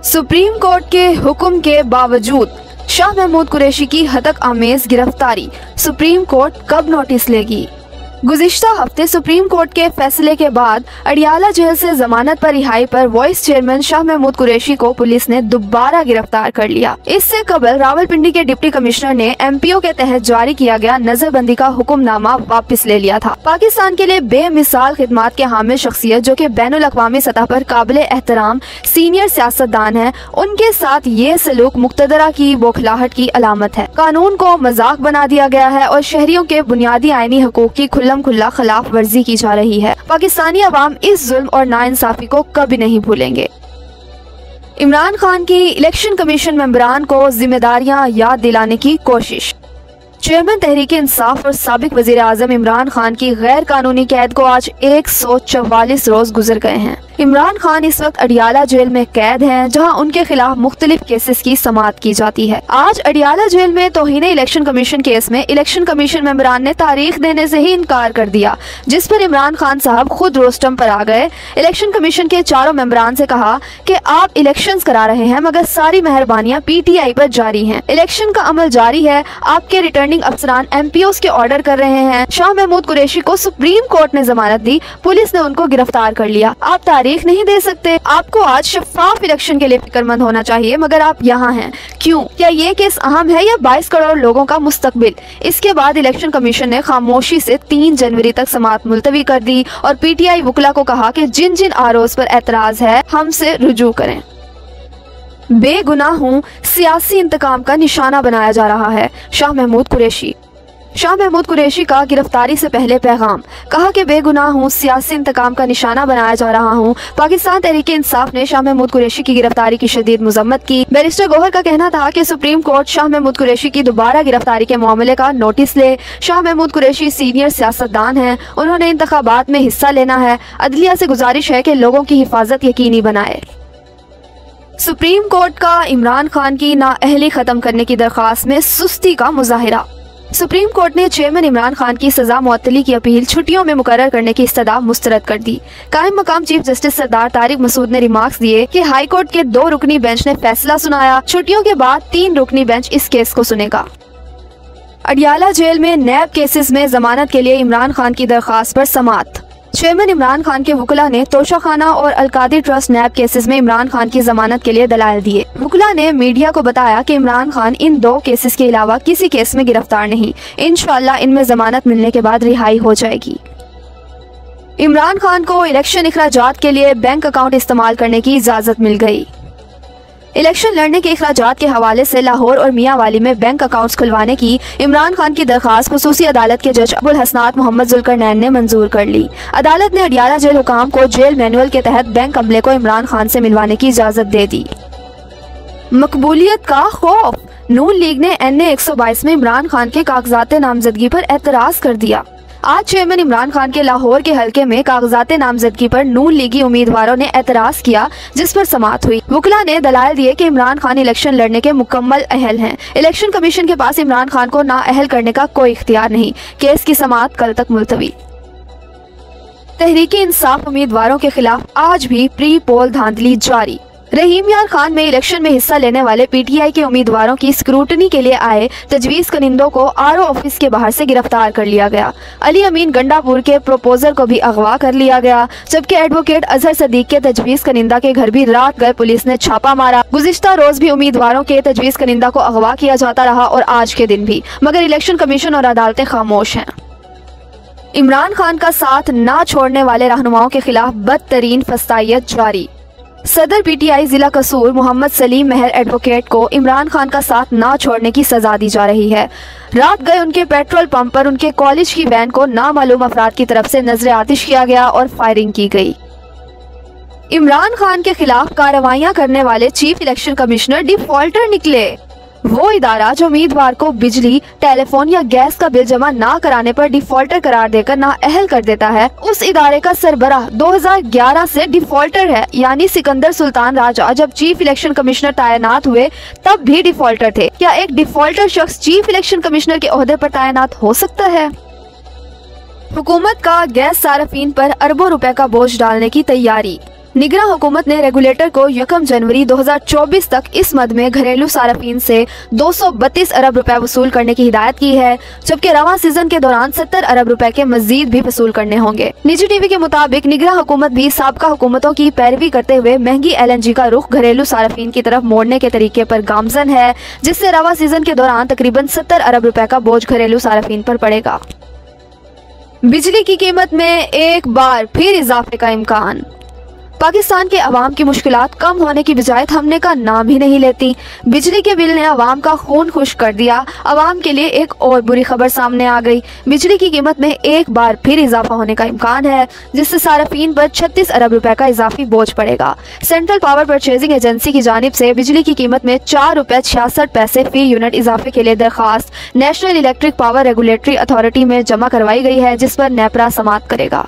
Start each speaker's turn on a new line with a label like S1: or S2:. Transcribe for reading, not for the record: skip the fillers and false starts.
S1: Supreme court के हुक्म के बावजूद शाह महमूद कुरैशी की हतक आमेज गिरफ्तारी, सुप्रीम कोर्ट कब नोटिस लेगी? गुज़िश्ता हफ्ते सुप्रीम कोर्ट के फैसले के बाद अडियाला जेल से जमानत पर रिहाई पर वाइस चेयरमैन शाह महमूद कुरैशी को पुलिस ने दोबारा गिरफ्तार कर लिया। इससे कबल रावलपिंडी के डिप्टी कमिश्नर ने MPO के तहत जारी किया गया नजरबंदी का हुक्मनामा वापस ले लिया था। पाकिस्तान के लिए बेमिसाल खिदमात के हामिल शख्सियत जो कि बैनुल अक़वामी सतह पर काबिल एहतराम सीनियर सियासतदान है, उनके साथ ये सलूक मुक्तदरा की बौखलाहट की अलामत है। कानून को मजाक बना दिया गया है और शहरियों के बुनियादी आईनी हकूक की खुल्ला खिलाफ वर्जी की जा रही है। पाकिस्तानी अवाम इस जुल्म और नाइंसाफी को कभी नहीं भूलेंगे। इमरान खान की इलेक्शन कमीशन मेंबरान को जिम्मेदारियां याद दिलाने की कोशिश। चेयरमैन तहरीक इंसाफ और साबिक वजीर आजम इमरान खान की गैर कानूनी कैद को आज 144 रोज गुजर गए हैं। इमरान खान इस वक्त अडियाला जेल में कैद हैं, जहां उनके खिलाफ मुख्तलिफ केसेस की समाअत की जाती है। आज अडियाला जेल में तौहीन इलेक्शन कमीशन केस में इलेक्शन कमीशन मेंबरान ने तारीख देने से ही इनकार कर दिया, जिस पर इमरान खान साहब खुद रोस्टम पर आ गए। इलेक्शन कमीशन के चारों मेंबरान से कहा कि आप इलेक्शंस करा रहे हैं मगर सारी मेहरबानियां PTI पर जारी हैं। इलेक्शन का अमल जारी है, आपके रिटर्निंग अफसरान MPOs के ऑर्डर कर रहे हैं। शाह महमूद कुरैशी को सुप्रीम कोर्ट ने जमानत दी, पुलिस ने उनको गिरफ्तार कर लिया। आप तारीख नहीं दे सकते। आपको आज शफाफ इलेक्शन के लिए फिक्रमंद होना चाहिए, मगर आप यहाँ हैं क्यों? क्या ये केस अहम है या 22 करोड़ लोगों का मुस्तकबिल? इसके बाद इलेक्शन कमीशन ने खामोशी से 3 जनवरी तक समाअत मुलतवी कर दी और PTI वकला को कहा कि जिन जिन आरोज पर एतराज है हमसे रुजू करें। बेगुनाह हूँ, सियासी इंतकाम का निशाना बनाया जा रहा है, शाह महमूद कुरैशी। शाह महमूद कुरैशी का गिरफ्तारी से पहले पैगाम, कहा कि बेगुनाह हूँ, सियासी इंतकाम का निशाना बनाया जा रहा हूँ। पाकिस्तान तहरीक इंसाफ ने शाह महमूद कुरैशी की गिरफ्तारी की शदीद मजम्मत की। बैरिस्टर गौहर का कहना था कि सुप्रीम कोर्ट शाह महमूद कुरैशी की दोबारा गिरफ्तारी के मामले का नोटिस ले। शाह महमूद कुरैशी सीनियर सियासतदान हैं, उन्होंने इंतखाबात में हिस्सा लेना है। अदलिया से गुजारिश है कि लोगों की हिफाजत यकीनी बनाए। सुप्रीम कोर्ट का इमरान खान की नाअहली खत्म करने की दरख्वास्त में सुस्ती का मुजाहिरा। सुप्रीम कोर्ट ने चेयरमैन इमरान खान की सजा मुअत्तली की अपील छुट्टियों में मुकर्रर करने की इस्तदा मुस्तरद कर दी। कायम मकाम चीफ जस्टिस सरदार तारिक मसूद ने रिमार्क्स दिए कि हाई कोर्ट के 2 रुकनी बेंच ने फैसला सुनाया, छुट्टियों के बाद 3 रुकनी बेंच इस केस को सुनेगा। अडियाला जेल में नैब केसेस में जमानत के लिए इमरान खान की दरख्वास्त पर समाअत। चेयरमैन इमरान खान के वकला ने तोशाखाना और अलकादी ट्रस्ट नैब केसेस में इमरान खान की जमानत के लिए दलाइल दिए। वकला ने मीडिया को बताया कि इमरान खान इन 2 केसेस के अलावा किसी केस में गिरफ्तार नहीं, इंशाअल्लाह इनमें जमानत मिलने के बाद रिहाई हो जाएगी। इमरान खान को इलेक्शन इखराजात के लिए बैंक अकाउंट इस्तेमाल करने की इजाजत मिल गई। इलेक्शन लड़ने के इखराजात के हवाले से लाहौर और मियांवाली में बैंक अकाउंट्स खुलवाने की इमरान खान की दरख्वास्त खुसूसी अदालत के जज अबुल हसनात मोहम्मद जुल्करनैन ने मंजूर कर ली। अदालत ने अडियाला जेल हुकाम को जेल मैनुअल के तहत बैंक अमले को इमरान खान से मिलवाने की इजाजत दे दी। मकबूलियत का खौफ, नून लीग ने NA 122 में इमरान खान के कागजात नामजदगी पर एतराज कर दिया। आज चेयरमैन इमरान खान के लाहौर के हलके में कागजात नामजदगी पर नून लीगी उम्मीदवारों ने एतराज किया, जिस पर समाअत हुई। वकला ने दलाइल दिए कि इमरान खान इलेक्शन लड़ने के मुकम्मल अहल हैं। इलेक्शन कमीशन के पास इमरान खान को नाअहल करने का कोई इख्तियार नहीं। केस की समाअत कल तक मुलतवी। तहरीक इंसाफ उम्मीदवारों के खिलाफ आज भी प्री पोल धांधली जारी। रहीम यार खान में इलेक्शन में हिस्सा लेने वाले PTI के उम्मीदवारों की स्क्रूटनी के लिए आए तजवीज़ कनिंदों को RO ऑफिस के बाहर से गिरफ्तार कर लिया गया। अली अमीन गंडापुर के प्रोपोजर को भी अगवा कर लिया गया, जबकि एडवोकेट अजहर सदीक के तजवीज़ कनिंदा के घर भी रात गए पुलिस ने छापा मारा। गुज़िश्ता रोज भी उम्मीदवारों के तजवीज़ कनिंदा को अगवा किया जाता रहा और आज के दिन भी, मगर इलेक्शन कमीशन और अदालतें खामोश हैं। इमरान खान का साथ न छोड़ने वाले रहनुमाओं के खिलाफ बदतरीन फसाइयत जारी। सदर PTI जिला कसूर मोहम्मद सलीम महर एडवोकेट को इमरान खान का साथ ना छोड़ने की सजा दी जा रही है। रात गए उनके पेट्रोल पंप पर उनके कॉलेज की वैन को नामालूम अफराद की तरफ से नजर आतिश किया गया और फायरिंग की गई। इमरान खान के खिलाफ कार्रवाइयां करने वाले चीफ इलेक्शन कमिश्नर डिफॉल्टर निकले। वो इदारा जो उम्मीदवार को बिजली, टेलीफोन या गैस का बिल जमा ना कराने पर डिफॉल्टर करार देकर नाअहल कर देता है, उस इदारे का सरबराह 2011 से डिफॉल्टर है। यानी सिकंदर सुल्तान राजा जब चीफ इलेक्शन कमिश्नर तैनात हुए तब भी डिफॉल्टर थे। क्या एक डिफॉल्टर शख्स चीफ इलेक्शन कमिश्नर के ओहदे पर तैनात हो सकता है? हुकूमत का गैस सार्फिन पर अरबों रुपए का बोझ डालने की तैयारी। निगरान हुकूमत ने रेगुलेटर को 1 जनवरी 2024 तक इस मद में घरेलू सार्फिन से 232 अरब रुपए वसूल करने की हिदायत की है, जबकि रवां सीजन के दौरान 70 अरब रुपए के मजीद भी वसूल करने होंगे। निजी टीवी के मुताबिक निगरान हुकूमत भी साबका हुकूमतों की पैरवी करते हुए महंगी LNG का रुख घरेलू सार्फिन की तरफ मोड़ने के तरीके पर गामजन है, जिससे रवां सीजन के दौरान तकरीबन 70 अरब रुपए का बोझ घरेलू सार्फिन पर पड़ेगा। बिजली की कीमत में एक बार फिर इजाफे का इम्कान। पाकिस्तान के अवाम की मुश्किलात कम होने की बजाय थमने का नाम ही नहीं लेती। बिजली के बिल ने अवाम का खून खुश्क कर दिया। अवाम के लिए एक और बुरी खबर सामने आ गई। बिजली की कीमत में एक बार फिर इजाफा होने का इम्कान है, जिससे सार्फिन पर 36 अरब रुपए का इजाफी बोझ पड़ेगा। सेंट्रल पावर परचेजिंग एजेंसी की जानिब से बिजली की कीमत में 4 रुपए 66 पैसे फी यूनिट इजाफे के लिए दरखास्त national electric power regulatory authority में जमा करवाई गई है, जिस पर नेपरा समाअत करेगा।